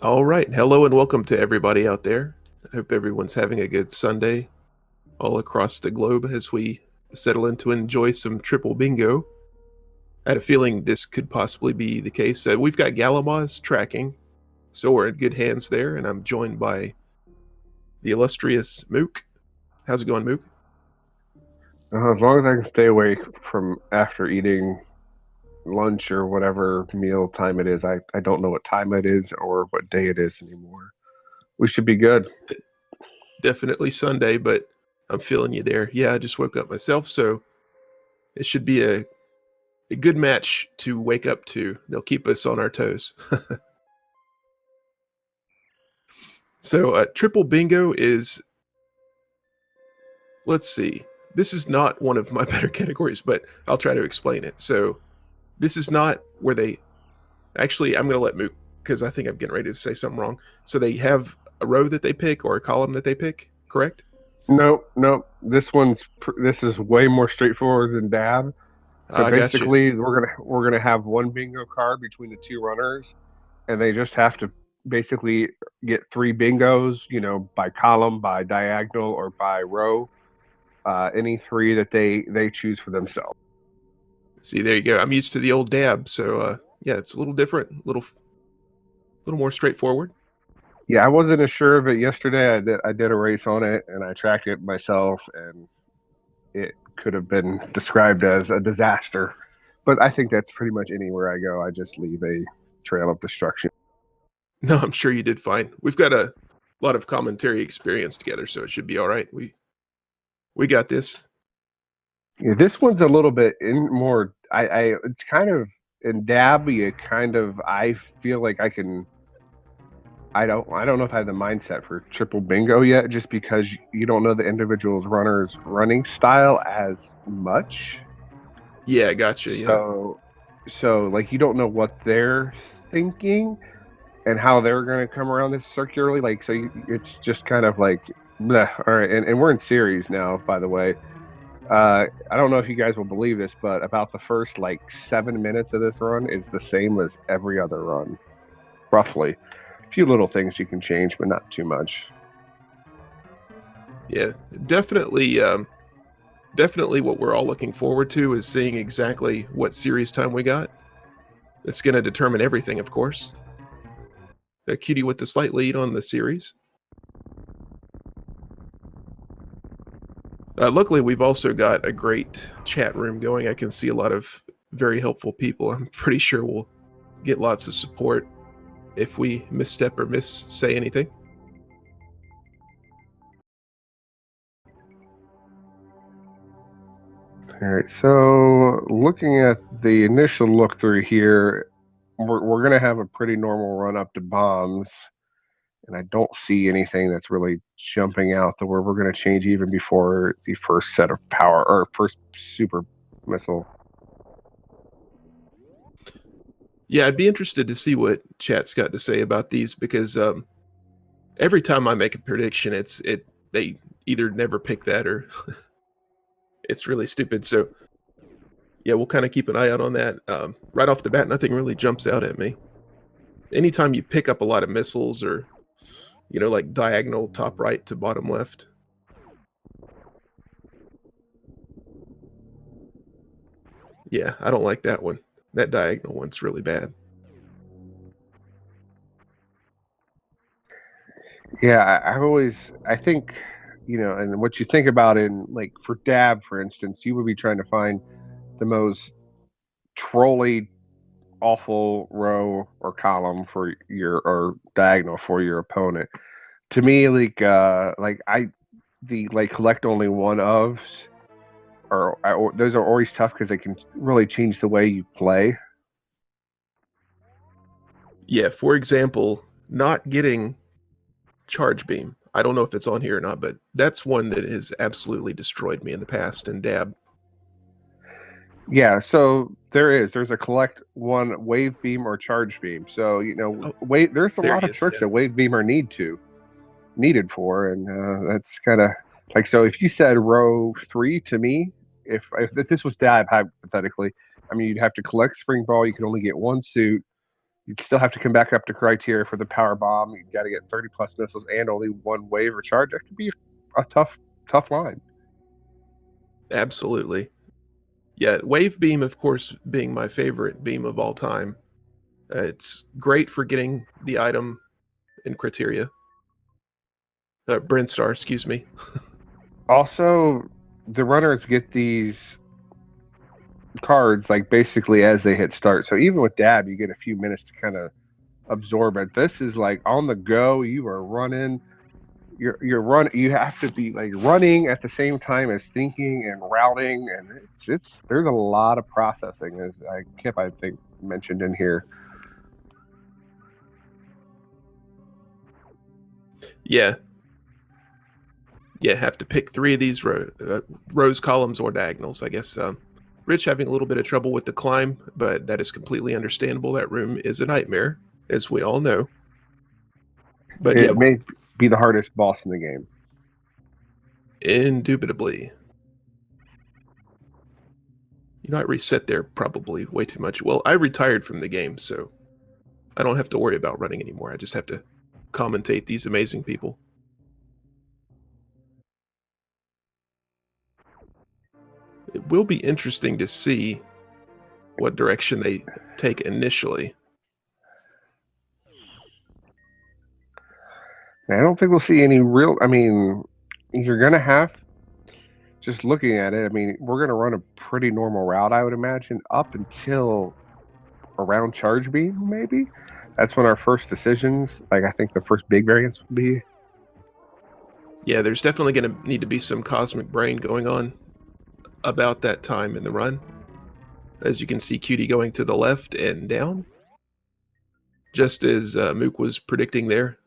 All right. Hello and welcome to everybody out there. I hope everyone's having a good Sunday all across the globe as we settle in to enjoy some triple bingo. I had a feeling this could possibly be the case. We've got Galamaz tracking, so we're in good hands there, and I'm joined by the illustrious Mook. How's it going, Mook? As long as I can stay away from after eating lunch or whatever meal time it is. I don't know what time it is or what day it is anymore. We should be good. Definitely Sunday, but I'm feeling you there. Yeah, I just woke up myself, so it should be a good match to wake up to. They'll keep us on our toes. So, triple bingo is, let's see, this is not one of my better categories, but I'll try to explain it. So, this is not where they actually, I'm going to let Mook because I think I'm getting ready to say something wrong. So, they have a row that they pick or a column that they pick, correct? Nope, nope. This is way more straightforward than dab. So I got you. basically, we're gonna have one bingo card between the two runners, and they just have to basically get three bingos. By column, by diagonal, or by row. Any three that they choose for themselves. See, there you go. I'm used to the old dab, so yeah, it's a little different, little more straightforward. Yeah, I wasn't as sure of it yesterday. I did a race on it and I tracked it myself, and it could have been described as a disaster. But I think that's pretty much anywhere I go. I just leave a trail of destruction. No, I'm sure you did fine. We've got a lot of commentary experience together, so it should be all right. We got this. Yeah, this one's a little bit in more. It's kind of in dab. You kind of. I feel like I can. I don't know if I have the mindset for triple bingo yet, just because you don't know the individual's runner's running style as much. Yeah, gotcha. Yeah. So like you don't know what they're thinking and how they're going to come around this circularly. Like it's just kind of like, bleh. All right, and we're in series now, by the way. I don't know if you guys will believe this, but about the first like 7 minutes of this run is the same as every other run, roughly. A few little things you can change, but not too much. Yeah, definitely what we're all looking forward to is seeing exactly what series time we got. It's going to determine everything, of course. Cutie with the slight lead on the series. Luckily, we've also got a great chat room going. I can see a lot of very helpful people. I'm pretty sure we'll get lots of support if we misstep or say anything. All right, so looking at the initial look through here, we're going to have a pretty normal run up to bombs. And I don't see anything that's really jumping out to where we're going to change even before the first set of power or first super missile. Yeah, I'd be interested to see what chat's got to say about these because every time I make a prediction, they either never pick that or it's really stupid. So yeah, we'll kind of keep an eye out on that. Right off the bat, nothing really jumps out at me. Anytime you pick up a lot of missiles or like diagonal top right to bottom left. Yeah, I don't like that one. That diagonal one's really bad. Yeah, I think, and what you think about in like for dab, for instance, you would be trying to find the most trolly, awful row or column for your or diagonal for your opponent. To me, the like collect only one ofs or those are always tough because they can really change the way you play. Yeah, for example, not getting charge beam. I don't know if it's on here or not, but that's one that has absolutely destroyed me in the past in dab. Yeah, so there's a collect one wave beam or charge beam. So Oh, wait, there's a there lot he of is. tricks Yeah. that wave beam are needed for, and that's kind of like, so if you said row 3 to me, if this was dab hypothetically, I mean you'd have to collect spring ball. You can only get one suit. You'd still have to come back up to criteria for the power bomb. You got to get 30 plus missiles and only one wave recharge. That could be a tough line. Absolutely. Yeah, wave beam, of course, being my favorite beam of all time. It's great for getting the item in criteria. Brinstar, excuse me. Also, the runners get these cards like basically as they hit start. So even with dab, you get a few minutes to kind of absorb it. This is like on the go. You are running. You're run. You have to be like running at the same time as thinking and routing, and it's there's a lot of processing, as I think mentioned in here. Yeah. Yeah, have to pick 3 of these rows, columns, or diagonals. I guess Rich having a little bit of trouble with the climb, but that is completely understandable. That room is a nightmare, as we all know. But It yeah, may be the hardest boss in the game. indubitably. You know, I reset there probably way too much. Well, I retired from the game, so I don't have to worry about running anymore. I just have to commentate these amazing people. It will be interesting to see what direction they take initially. I don't think we'll see any real. I mean, you're gonna have, just looking at it. I mean, we're gonna run a pretty normal route, I would imagine, up until around charge beam, maybe. That's when our first decisions, like I think the first big variants will be. Yeah, there's definitely going to need to be some cosmic brain going on about that time in the run. As you can see, Cutie going to the left and down, just as Mook was predicting there.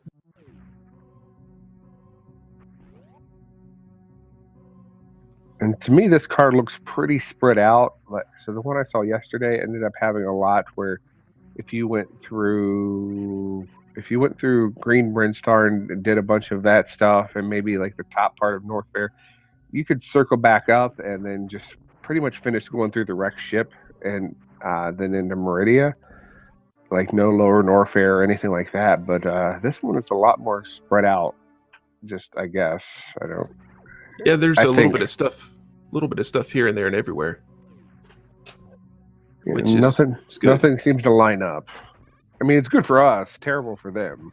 And to me, this card looks pretty spread out. So the one I saw yesterday ended up having a lot where if you went through Green Brinstar and did a bunch of that stuff and maybe like the top part of North Fair, you could circle back up and then just pretty much finish going through the wrecked ship and then into Meridia. Like no lower Norfair or anything like that. But this one is a lot more spread out. Just I guess I don't. Yeah, there's I a little think bit of stuff here and there and everywhere, which nothing is good. seems to line up. I mean, it's good for us, terrible for them.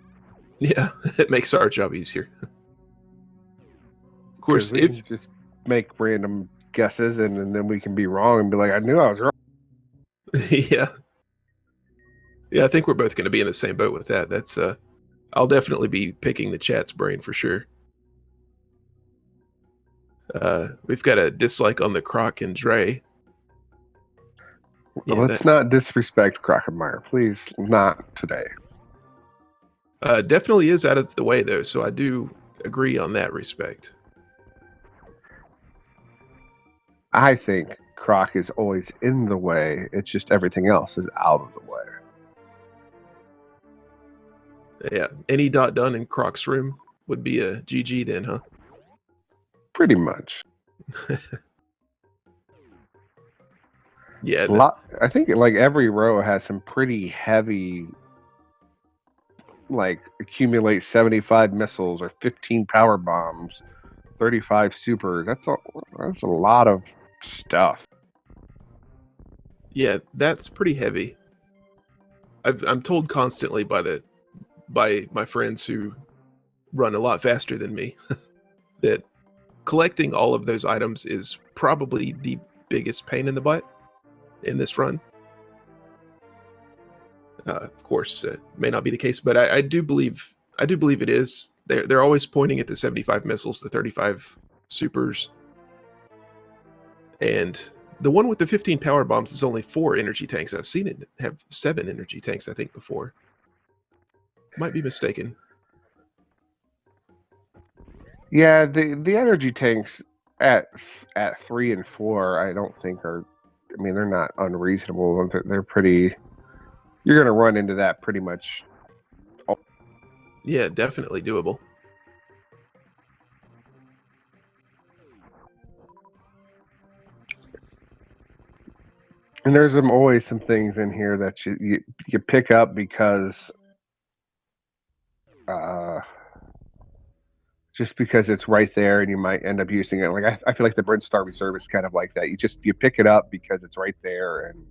Yeah, it makes our job easier. Of course, We can just make random guesses and then we can be wrong and be like, I knew I was wrong. yeah, I think we're both going to be in the same boat with that. That's I'll definitely be picking the chat's brain for sure. We've got a dislike on the Croc and Dre. Yeah, let's not disrespect Krockenmeyer, please. Not today. Definitely is out of the way though, so I do agree on that respect. I think Croc is always in the way. It's just everything else is out of the way. Yeah, any dot done in Croc's room would be a GG then, huh? Pretty much. Yeah. I think like every row has some pretty heavy, like accumulate 75 missiles or 15 power bombs, 35 supers. That's a lot of stuff. Yeah, that's pretty heavy. I'm told constantly by my friends who run a lot faster than me that collecting all of those items is probably the biggest pain in the butt in this run. Of course, it may not be the case, but I do believe it is. They're always pointing at the 75 missiles, the 35 supers, and the one with the 15 power bombs is only 4 energy tanks. I've seen it have 7 energy tanks, I think, before. Might be mistaken. Yeah, the energy tanks at 3 and 4, I don't think are. I mean, they're not unreasonable. They're pretty. You're gonna run into that pretty much. Yeah, definitely doable. And there's always some things in here that you pick up because just because it's right there and you might end up using it. Like I feel like the Brent Star Reserve is kind of like that. You pick it up because it's right there and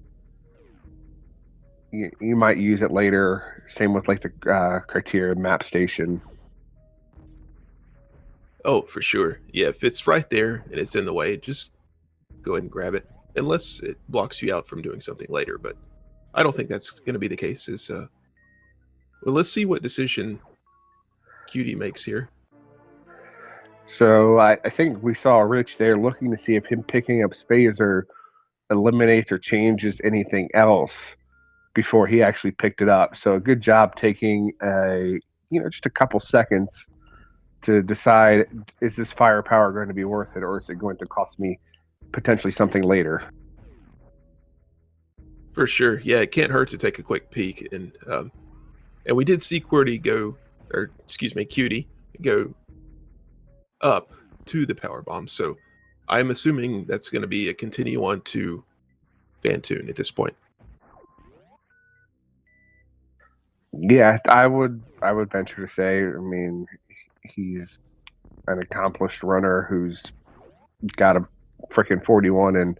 you might use it later. Same with like the Criteria Map Station. Oh, for sure. Yeah, if it's right there and it's in the way, just go ahead and grab it, unless it blocks you out from doing something later. But I don't think that's going to be the case. Well, let's see what decision Cutie makes here. So I think we saw Rich there looking to see if him picking up Spazer eliminates or changes anything else before he actually picked it up. So a good job taking just a couple seconds to decide, is this firepower going to be worth it, or is it going to cost me potentially something later? For sure. Yeah, it can't hurt to take a quick peek. And we did see Cutie go up to the power bomb. So I'm assuming that's going to be a continue on to Fantoon at this point. Yeah, I would venture to say, I mean, he's an accomplished runner who's got a freaking 41 in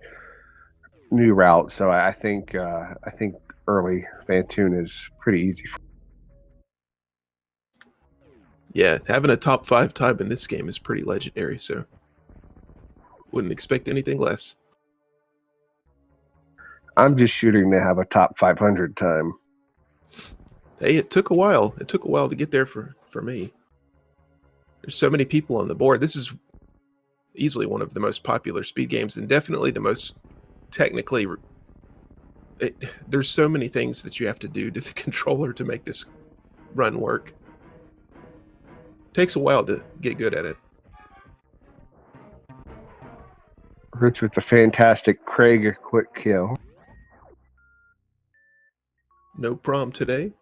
new route. So I think early Fantoon is pretty easy. Yeah, having a top 5 time in this game is pretty legendary, so wouldn't expect anything less. I'm just shooting to have a top 500 time. Hey, it took a while. It took a while to get there for me. There's so many people on the board. This is easily one of the most popular speed games, and definitely the most technically. There's so many things that you have to do to the controller to make this run work. Takes a while to get good at it. Rich with the fantastic Craig a quick kill. No prom today.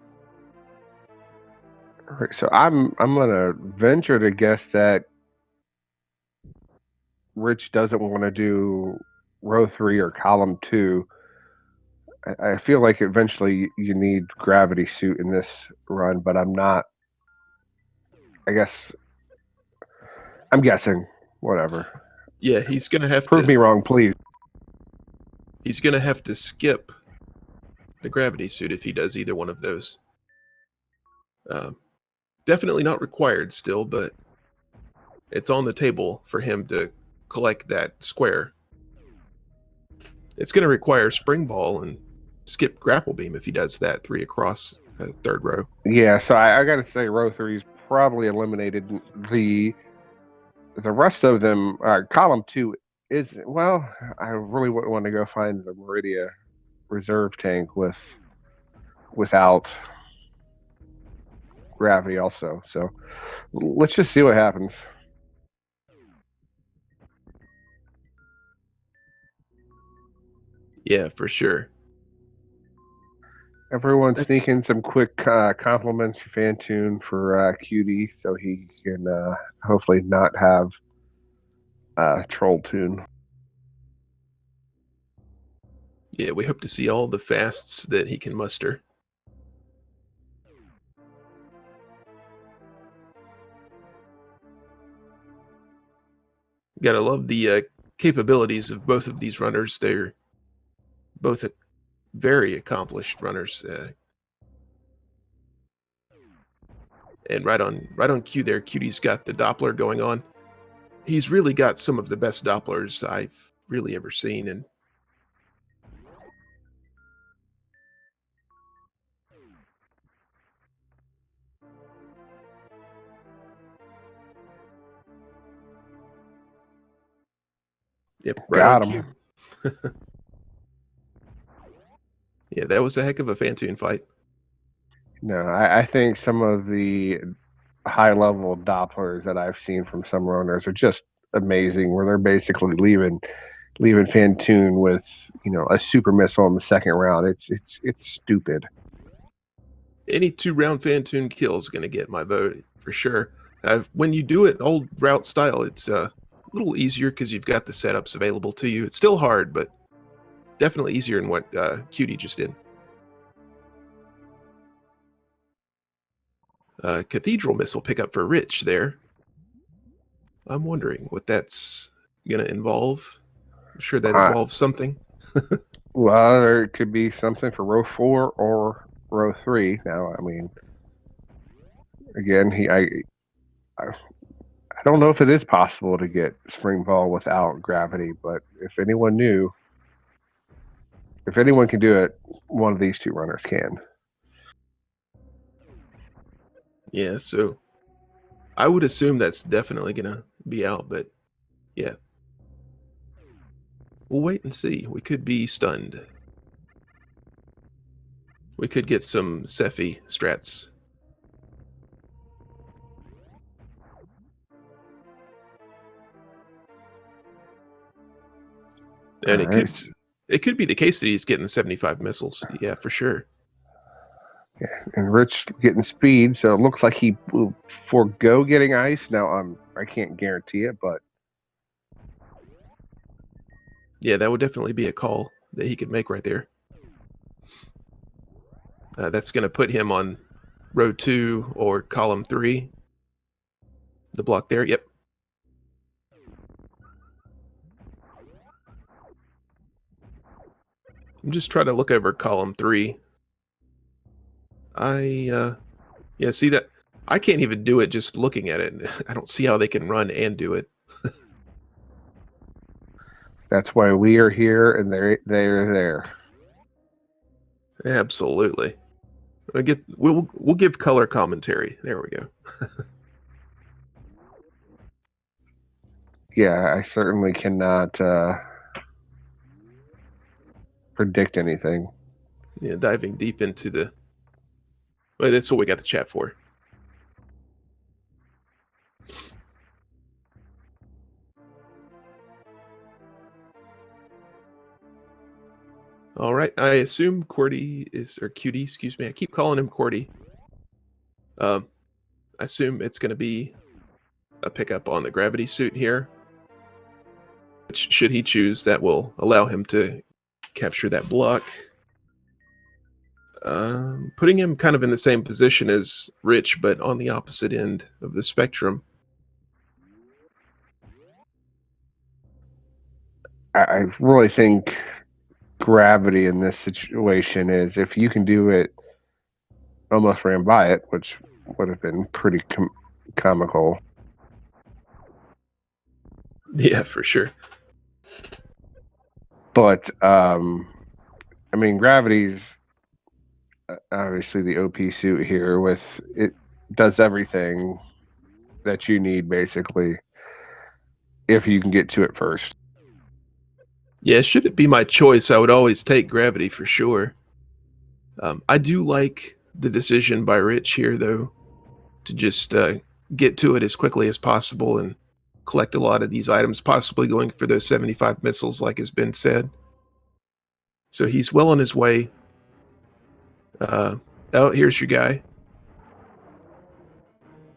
All right, so I'm gonna venture to guess that Rich doesn't want to do row 3 or column 2. I feel like eventually you need gravity suit in this run, but I'm not. I guess I'm guessing. Whatever. Yeah, he's gonna have Prove me wrong, please. He's gonna have to skip the gravity suit if he does either one of those. Definitely not required still, but it's on the table for him to collect that square. It's going to require spring ball and skip grapple beam if he does that 3 across third row. Yeah, so I got to say row 3 is probably eliminated. The rest of them, column 2 is, well, I really wouldn't want to go find the Meridia reserve tank without gravity also. So let's just see what happens. Yeah, for sure. Everyone sneaking some quick compliments for Fantoon for Cutie, so he can hopefully not have Troll Tune. Yeah, we hope to see all the fasts that he can muster. Gotta love the capabilities of both of these runners. They're both very accomplished runners. And right on cue there, Cutie's got the Doppler going on. He's really got some of the best Dopplers I've really ever seen. And yep, right Got on him. cue. Yeah, that was a heck of a Fantoon fight. No, I think some of the high-level Dopplers that I've seen from some runners are just amazing, where they're basically leaving Fantoon with a super missile in the second round. It's stupid. Any 2-round Fantoon kill is going to get my vote for sure. When you do it old route style, it's a little easier because you've got the setups available to you. It's still hard, but definitely easier than what Cutie just did. Cathedral Missile pickup for Rich there. I'm wondering what that's going to involve. I'm sure that involves something. Well, there could be something for row 4 or row 3. Now, I mean, again, I don't know if it is possible to get spring ball without gravity, but if anyone knew, if anyone can do it, one of these two runners can. Yeah, so I would assume that's definitely going to be out, but yeah. We'll wait and see. We could be stunned. We could get some Sephi strats. And it could be the case that he's getting 75 missiles. Yeah, for sure. Yeah, and Rich getting speed, so it looks like he will forego getting ice. Now, I can't guarantee it, but yeah, that would definitely be a call that he could make right there. That's going to put him on row 2 or column 3. The block there, yep. I'm just trying to look over column 3. Yeah, see that? I can't even do it just looking at it. I don't see how they can run and do it. that's why we are here and they're there. Absolutely. We'll give color commentary. There we go. Yeah, I certainly cannot predict anything. Yeah, diving deep into the... Well, that's what we got the chat for. All right, I assume Cutie, excuse me. I keep calling him Cordy. I assume it's going to be a pickup on the gravity suit here. Which, should he choose, that will allow him to capture that block. Putting him kind of in the same position as Rich, but on the opposite end of the spectrum. I really think gravity in this situation is, if you can do it, almost ran by it, which would have been pretty comical. Yeah, for sure. But I mean, gravity's obviously the OP suit here. With it does everything that you need, basically, if you can get to it first. Yeah, should it be my choice, I would always take gravity for sure. I do like the decision by Rich here, though, to just get to it as quickly as possible and collect a lot of these items, possibly going for those 75 missiles, like has been said. So he's well on his way. Oh, here's your guy.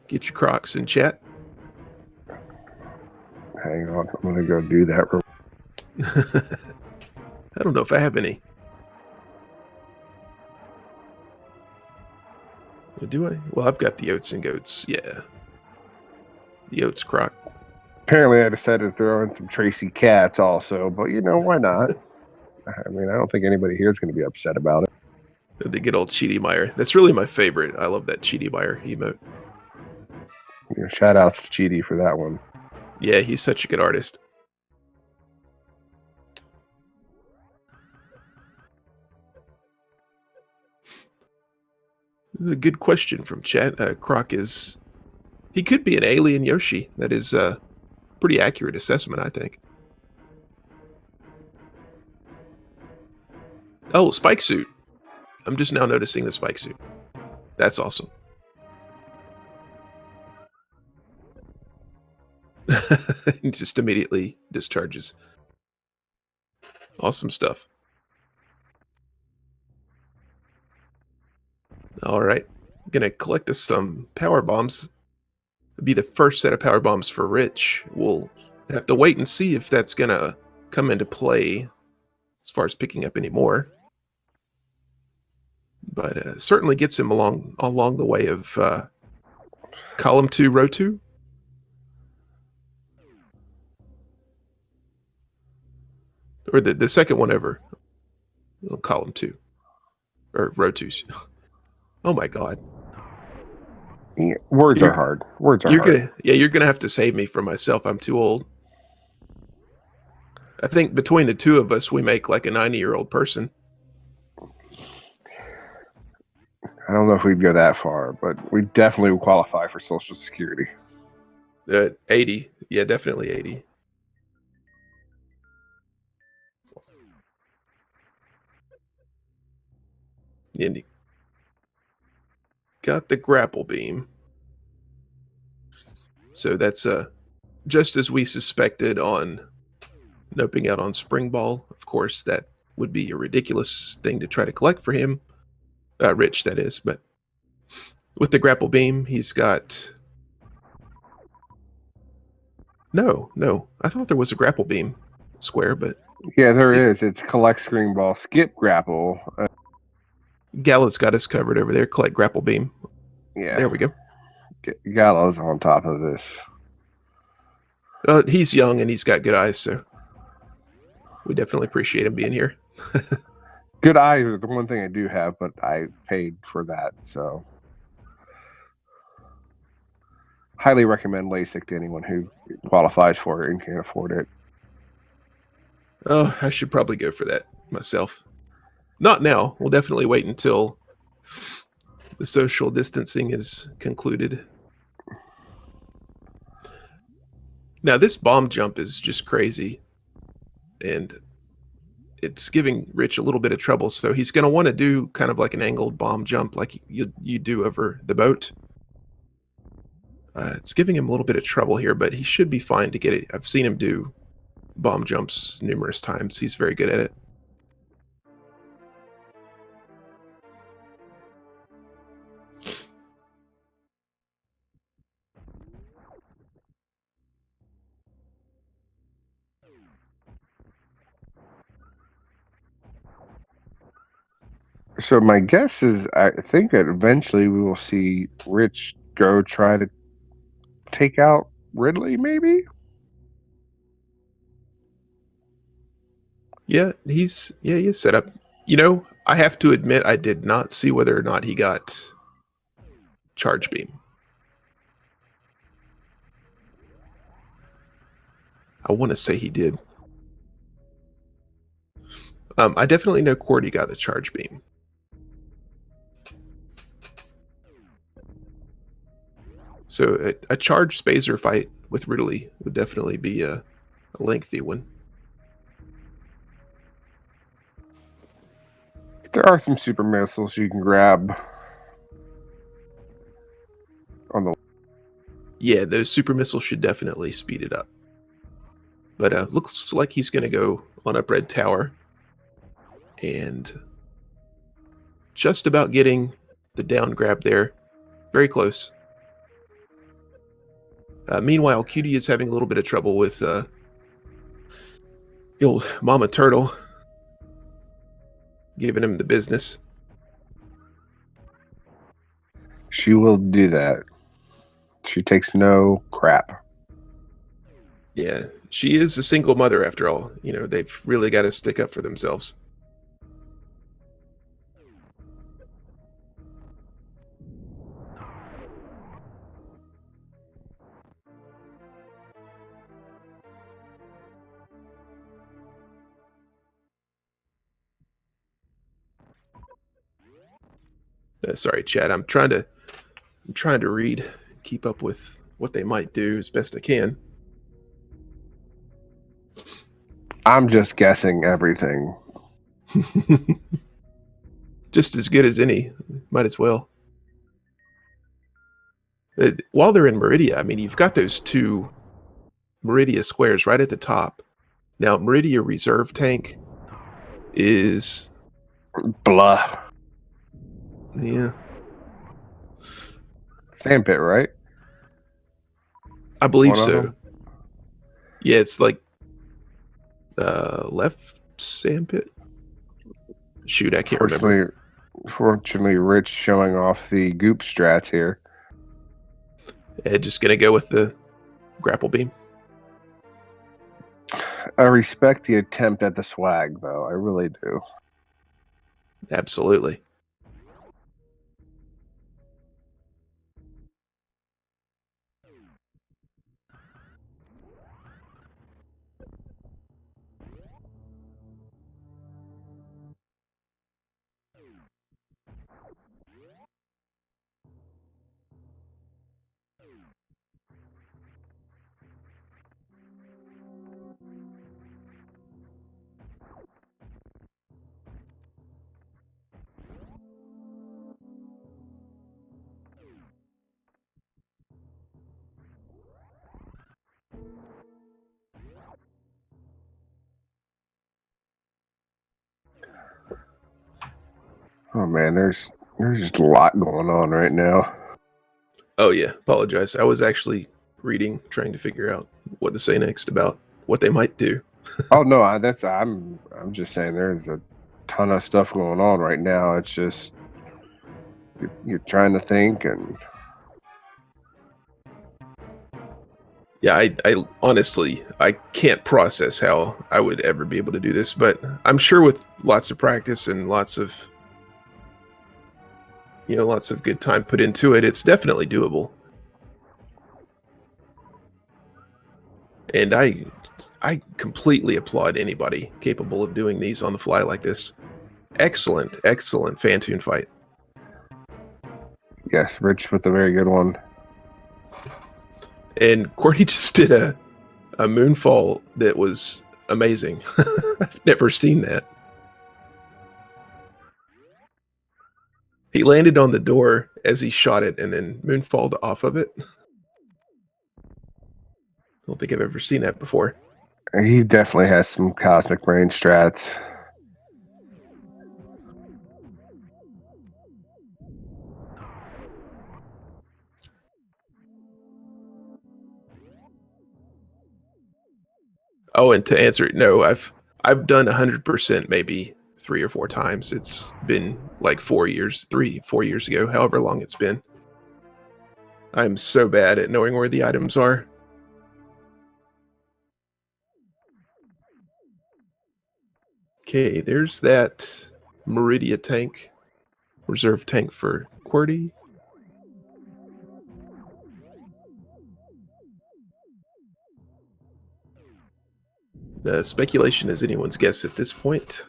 Get your Crocs in chat. Hang on, I'm going to go do that. I don't know if I have any. Do I? Well, I've got the Oats and Goats. Yeah. The Oats Croc. Apparently, I decided to throw in some Tracy Cats also, but you know, why not? I mean, I don't think anybody here is going to be upset about it. The good old Cheaty Meyer. That's really my favorite. I love that Cheaty Meyer emote. You know, shout outs to Cheaty for that one. Yeah, he's such a good artist. This is a good question from chat. Croc is... He could be an alien Yoshi. That is a pretty accurate assessment, I think. Oh, Spike Suit. I'm just now noticing the Spike Suit. That's awesome. Just immediately discharges. Awesome stuff. All right. I'm going to collect us some power bombs. It'll be the first set of power bombs for Rich. We'll have to wait and see if that's going to come into play as far as picking up any more. But certainly gets him along the way of column 2, row 2. Or the second one over. Column 2. Or row 2. Oh my god. Yeah, words are hard. Words are hard. You're gonna have to save me from myself. I'm too old. I think between the two of us, we make like a 90-year-old person. I don't know if we'd go that far, but we definitely would qualify for Social Security. 80. Yeah, definitely 80. And got the grapple beam. So that's just as we suspected on noping out on Spring Ball. Of course, that would be a ridiculous thing to try to collect for him. Rich, that is. But with the grapple beam, he's got... No. I thought there was a grapple beam square, but... Yeah, there is. It's collect Spring Ball, skip grapple. Gala's got us covered over there. Collect grapple beam. Yeah. There we go. Gallo's on top of this. He's young and he's got good eyes, so we definitely appreciate him being here. Good eyes are the one thing I do have, but I paid for that, so highly recommend LASIK to anyone who qualifies for it and can't afford it. Oh, I should probably go for that myself. Not now. We'll definitely wait until the social distancing is concluded. Now, this bomb jump is just crazy, and it's giving Rich a little bit of trouble, so he's going to want to do kind of like an angled bomb jump like you do over the boat. It's giving him a little bit of trouble here, but he should be fine to get it. I've seen him do bomb jumps numerous times. He's very good at it. So my guess is I think that eventually we will see Rich go try to take out Ridley, maybe? Yeah, he's set up. You know, I have to admit I did not see whether or not he got charge beam. I want to say he did. I definitely know Cordy got the charge beam. So a charge spazer fight with Ridley would definitely be a lengthy one. There are some super missiles you can grab on the... Yeah, those super missiles should definitely speed it up. But looks like he's going to go on up Red Tower. And just about getting the down grab there. Very close. Meanwhile, Cutie is having a little bit of trouble with the old Mama Turtle. Giving him the business. She will do that. She takes no crap. Yeah, she is a single mother after all. You know, they've really got to stick up for themselves. Sorry, Chad. I'm trying to read, keep up with what they might do as best I can. I'm just guessing everything. Just as good as any. Might as well. While they're in Meridia, I mean, you've got those two Meridia squares right at the top. Now, Meridia Reserve Tank is... Blah. Yeah. Sandpit, right? I believe so. Yeah, it's like left sandpit. Shoot, I can't remember. Fortunately, Rich showing off the goop strats here. Just gonna go with the grapple beam. I respect the attempt at the swag, though. I really do. Absolutely. Oh man, there's just a lot going on right now. Oh yeah, apologize. I was actually reading, trying to figure out what to say next about what they might do. Oh no, I'm just saying there's a ton of stuff going on right now. It's just you're trying to think, and Yeah, I honestly I can't process how I would ever be able to do this, but I'm sure with lots of practice and lots of good time put into it, it's definitely doable. And I completely applaud anybody capable of doing these on the fly like this. Excellent, excellent Fantoon fight. yes, Rich with a very good one. And Courtney just did a moonfall that was amazing. I've never seen that. He landed on the door as he shot it and then moonfalled off of it. I don't think I've ever seen that before. He definitely has some cosmic brain strats. Oh, and to answer it, no, I've done 100% maybe 3 or 4 times. It's been like 4 years, 4 years ago, however long it's been. I'm so bad at knowing where the items are. Okay, there's that Meridia tank, reserve tank for QWERTY. The speculation is anyone's guess at this point.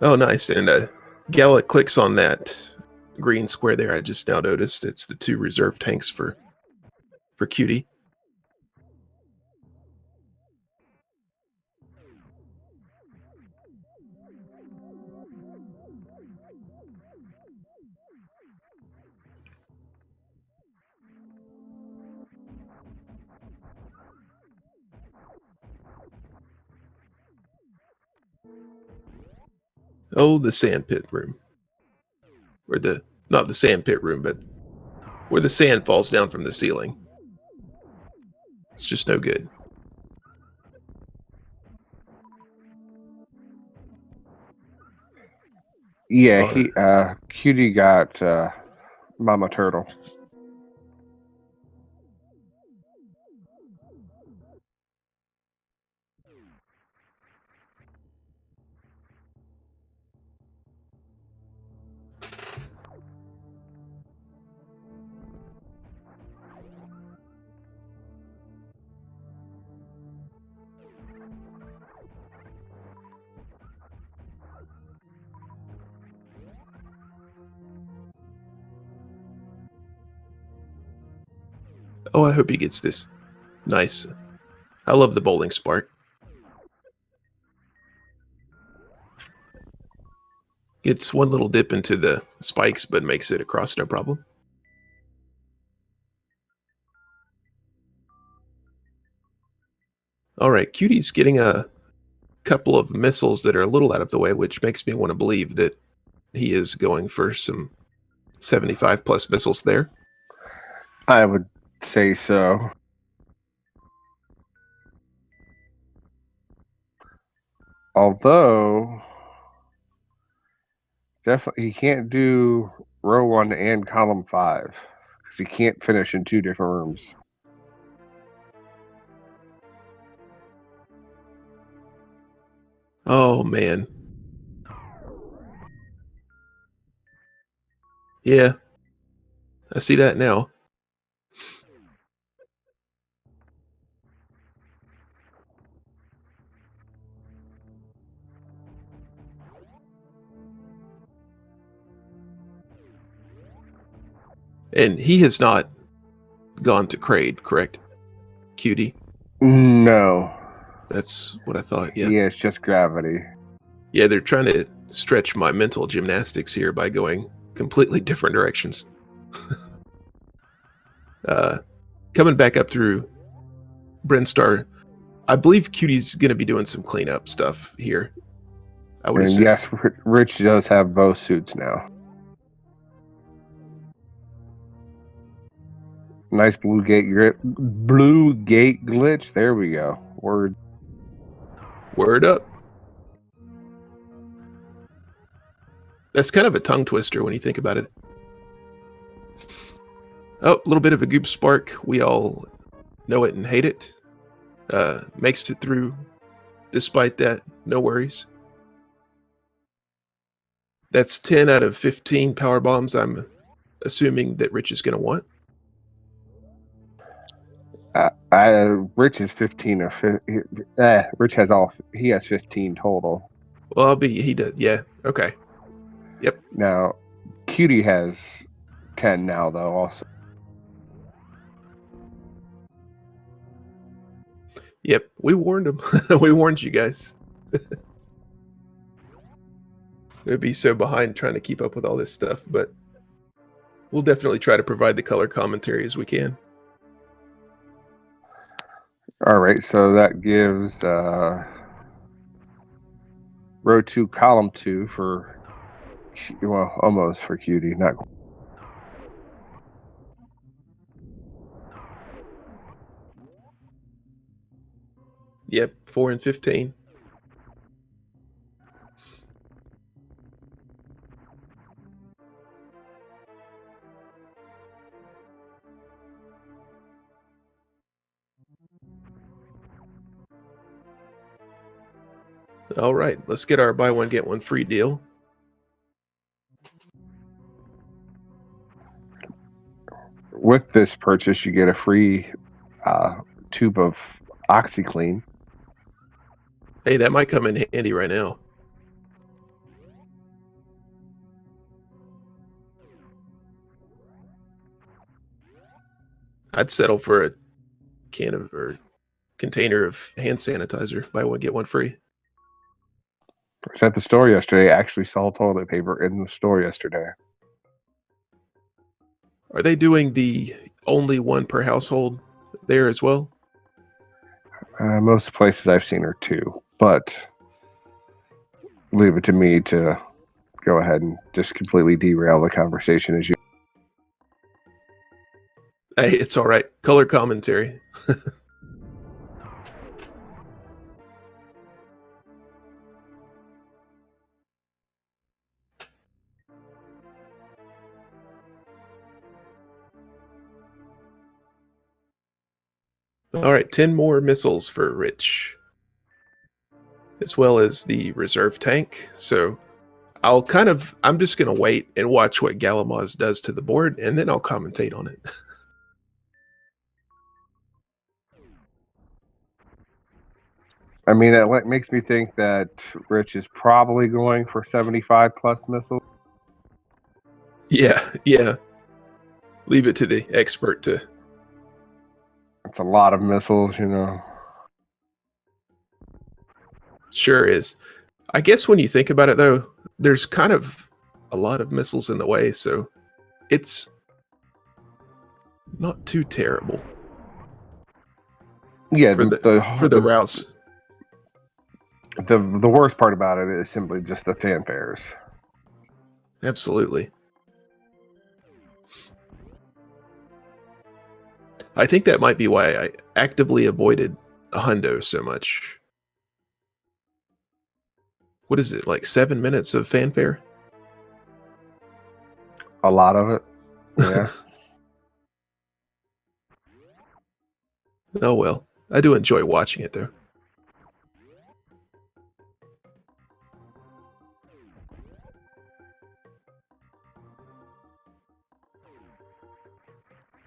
Oh, nice. And Gala clicks on that green square there. I just now noticed it's the 2 reserve tanks for Cutie. Oh, the sandpit room. Or not the sandpit room, but where the sand falls down from the ceiling. It's just no good. Yeah, Cutie got Mama Turtle. Oh, I hope he gets this. Nice. I love the bowling spark. Gets one little dip into the spikes, but makes it across no problem. All right, Cutie's getting a couple of missiles that are a little out of the way, which makes me want to believe that he is going for some 75 plus missiles there. I would say so. Although, definitely he can't do row 1 and column 5 because he can't finish in 2 different rooms. Oh man. Yeah, I see that now. And he has not gone to Kraid, correct? Cutie. No. That's what I thought. Yeah. Yeah, it's just gravity. Yeah, they're trying to stretch my mental gymnastics here by going completely different directions. Coming back up through Brinstar, I believe Cutie's going to be doing some cleanup stuff here. I would And assume. yes, Rich does have both suits now. Nice blue gate glitch. There we go. Word. Word up. That's kind of a tongue twister when you think about it. Oh, a little bit of a goop spark. We all know it and hate it. Makes it through despite that. No worries. That's 10 out of 15 power bombs I'm assuming that Rich is going to want. Rich is 15 or 15. Rich has he has 15 total. Well, he did. Yeah. Okay. Yep. Now, Cutie has 10 now, though, also. Yep. We warned him. We warned you guys. We'd be so behind trying to keep up with all this stuff, but we'll definitely try to provide the color commentary as we can. All right, so that gives row 2, column 2 for, well, almost for Cutie, not quite. Yep. 4 and 15. All right, let's get our buy one get one free deal. With this purchase, you get a free tube of OxyClean. Hey, that might come in handy right now. I'd settle for a can of or container of hand sanitizer. Buy one get one free. I was at the store yesterday. I actually saw toilet paper in the store yesterday. Are they doing the only one per household there as well? Most places I've seen are 2, but leave it to me to go ahead and just completely derail the conversation as you. Hey, it's all right. Color commentary. All right, 10 more missiles for Rich, as well as the reserve tank. So I'm just going to wait and watch what Galamaz does to the board, and then I'll commentate on it. I mean, that makes me think that Rich is probably going for 75 plus missiles. Yeah. Leave it to the expert to. It's a lot of missiles, you know. Sure is. I guess when you think about it, though, there's kind of a lot of missiles in the way, so it's not too terrible. Yeah, for the routes. The worst part about it is simply just the fanfares. Absolutely. I think that might be why I actively avoided a hundo so much. what is it, like 7 minutes of fanfare? A lot of it. Yeah. Oh well, I do enjoy watching it though.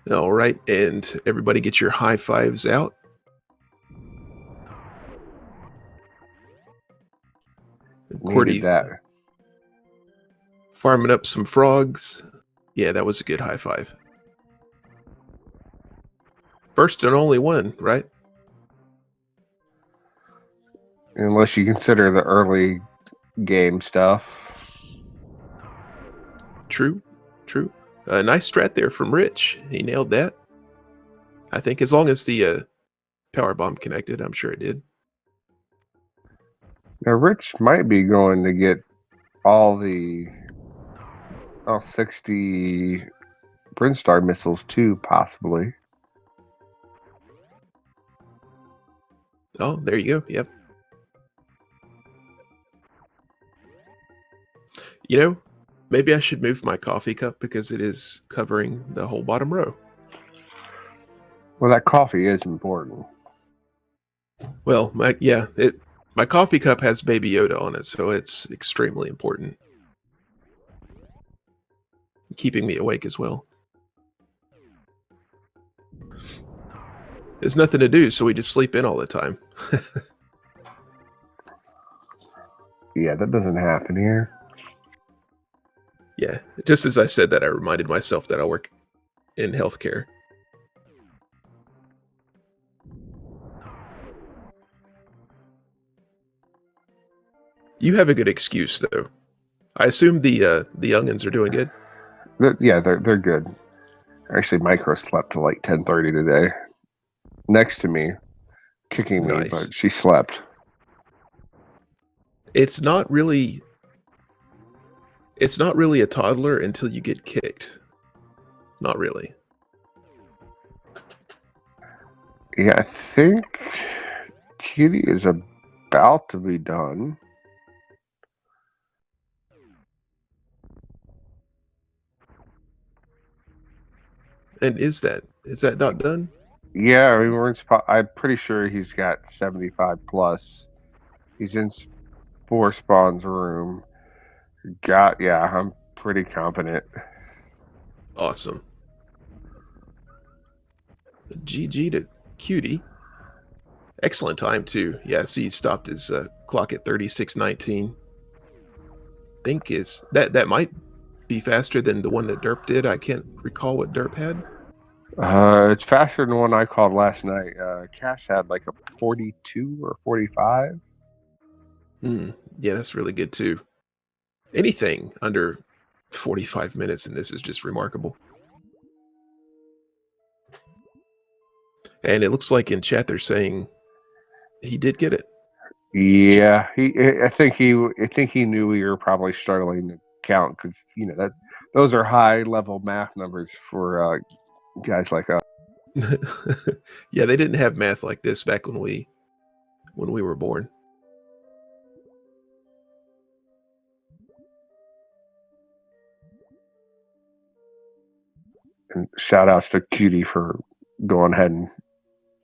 All right, and everybody get your high fives out. And Needed Cordy that. farming up some frogs. Yeah, that was a good high five. First and only one, right? Unless you consider the early game stuff. True, true. Nice strat there from Rich. He nailed that. I think as long as the power bomb connected, I'm sure it did. Now, Rich might be going to get all 60 Brinstar missiles too, possibly. Oh, there you go. Yep. You know, maybe I should move my coffee cup because it is covering the whole bottom row. Well, that coffee is important. Well, my coffee cup has Baby Yoda on it, so it's extremely important. Keeping me awake as well. There's nothing to do, so we just sleep in all the time. Yeah, that doesn't happen here. Yeah, just as I said that, I reminded myself that I work in healthcare. You have a good excuse, though. I assume the youngins are doing good. They're good. Actually, Micro slept till like 10:30 today, next to me, kicking me, Nice. but she slept. It's not really a toddler until you get kicked. Not really. Yeah, I think Cutie is about to be done. And is that not done? Yeah, I mean, we're in spot. I'm pretty sure he's got 75 plus. He's in 4 spawns room. Yeah, I'm pretty confident. Awesome. GG to Cutie. Excellent time too. Yeah, see, he stopped his clock at 36:19. Think is that might be faster than the one that Derp did. I can't recall what Derp had. It's faster than the one I called last night. Cash had like a 42 or 45. Yeah, that's really good too. Anything under 45 minutes in this is just remarkable. And it looks like in chat they're saying he did get it. Yeah, I think he knew we were probably struggling to count because those are high level math numbers for guys like us. Yeah, they didn't have math like this back when we were born. And shout outs to Cutie for going ahead and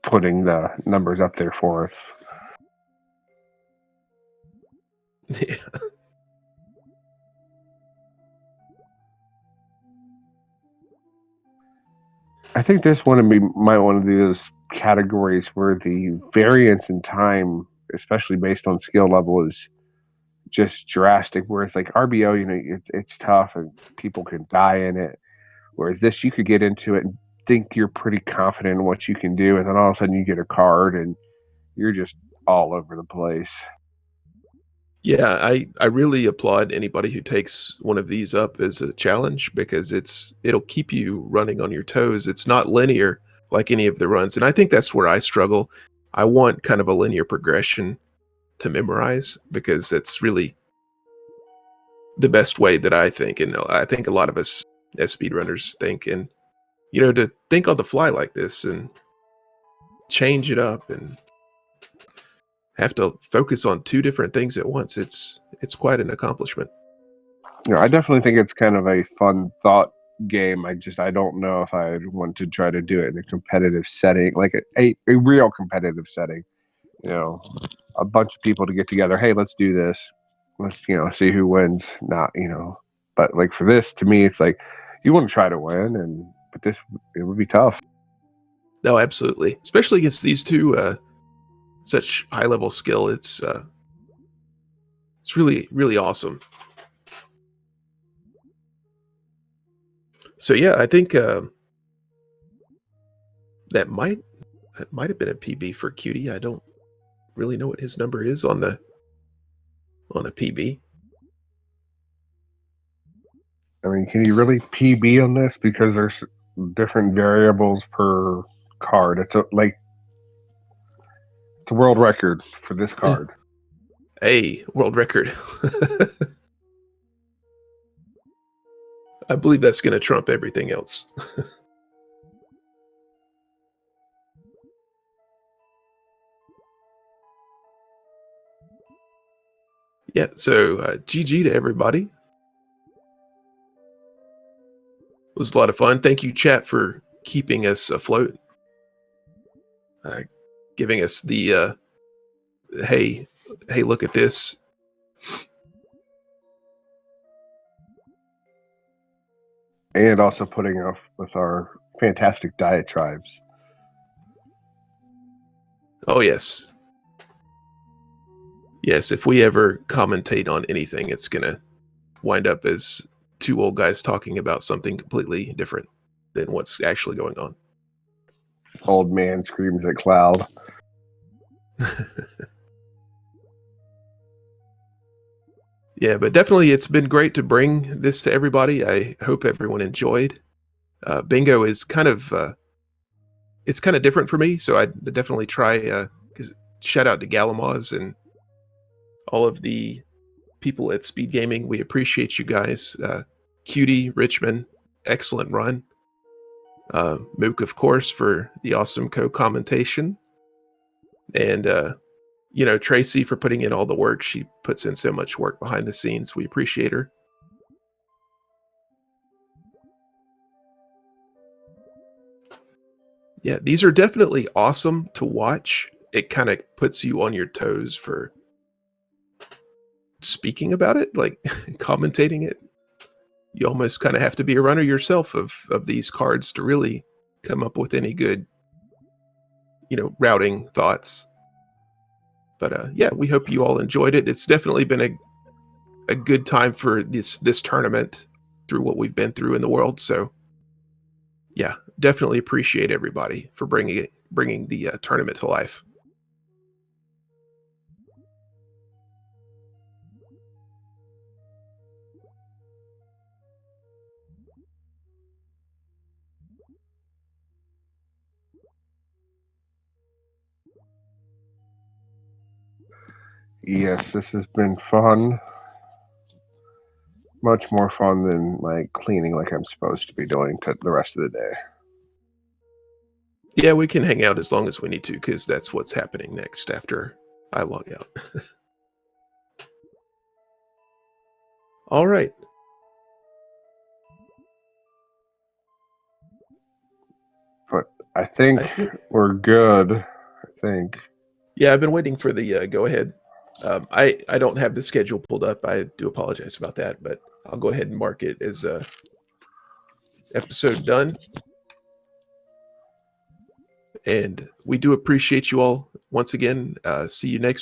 putting the numbers up there for us. Yeah. I think this one might want to do those categories where the variance in time, especially based on skill level, is just drastic. Whereas like RBO, it's tough and people can die in it. Whereas this, you could get into it and think you're pretty confident in what you can do, and then all of a sudden you get a card and you're just all over the place. Yeah, I really applaud anybody who takes one of these up as a challenge because it'll keep you running on your toes. It's not linear like any of the runs, and I think that's where I struggle. I want kind of a linear progression to memorize because that's really the best way that I think, and I think a lot of us as speedrunners think, and to think on the fly like this and change it up and have to focus on 2 different things at once. It's quite an accomplishment. I definitely think it's kind of a fun thought game. I don't know if I want to try to do it in a competitive setting, like a real competitive setting. A bunch of people to get together. Hey, let's do this. Let's see who wins. Not but like for this, to me, it's like you want to try to win, but this it would be tough. No, absolutely, especially against these 2 such high level skill. It's really, really awesome. So yeah, I think that might have been a PB for Cutie. I don't really know what his number is on a PB. I mean, can you really PB on this because there's different variables per card? It's a world record for this card. Hey, world record. I believe that's going to trump everything else. Yeah, so GG to everybody. It was a lot of fun. Thank you, chat, for keeping us afloat. Giving us the, hey, look at this. And also putting up with our fantastic diatribes. Oh, yes. Yes, if we ever commentate on anything, it's going to wind up as 2 old guys talking about something completely different than what's actually going on. Old man screams at cloud. Yeah, but definitely it's been great to bring this to everybody. I hope everyone enjoyed. Bingo is kind of it's kind of different for me, so I'd definitely try. Shout out to Galamaz and all of the people at SpeedGaming. We appreciate you guys. Cutie, Richman, excellent run. Mook, of course, for the awesome co-commentation. And, Tracy for putting in all the work. She puts in so much work behind the scenes. We appreciate her. Yeah, these are definitely awesome to watch. It kind of puts you on your toes for speaking about it, like commentating it. You almost kind of have to be a runner yourself of these cards to really come up with any good, routing thoughts. But yeah, we hope you all enjoyed it. It's definitely been a good time for this tournament through what we've been through in the world. So yeah, definitely appreciate everybody for bringing the tournament to life. Yes, this has been fun. Much more fun than cleaning like I'm supposed to be doing the rest of the day. Yeah, we can hang out as long as we need to, because that's what's happening next after I log out. All right. But I think we're good. I think. Yeah, I've been waiting for the go ahead. I don't have the schedule pulled up. I do apologize about that, but I'll go ahead and mark it as episode done. And we do appreciate you all once again. See you next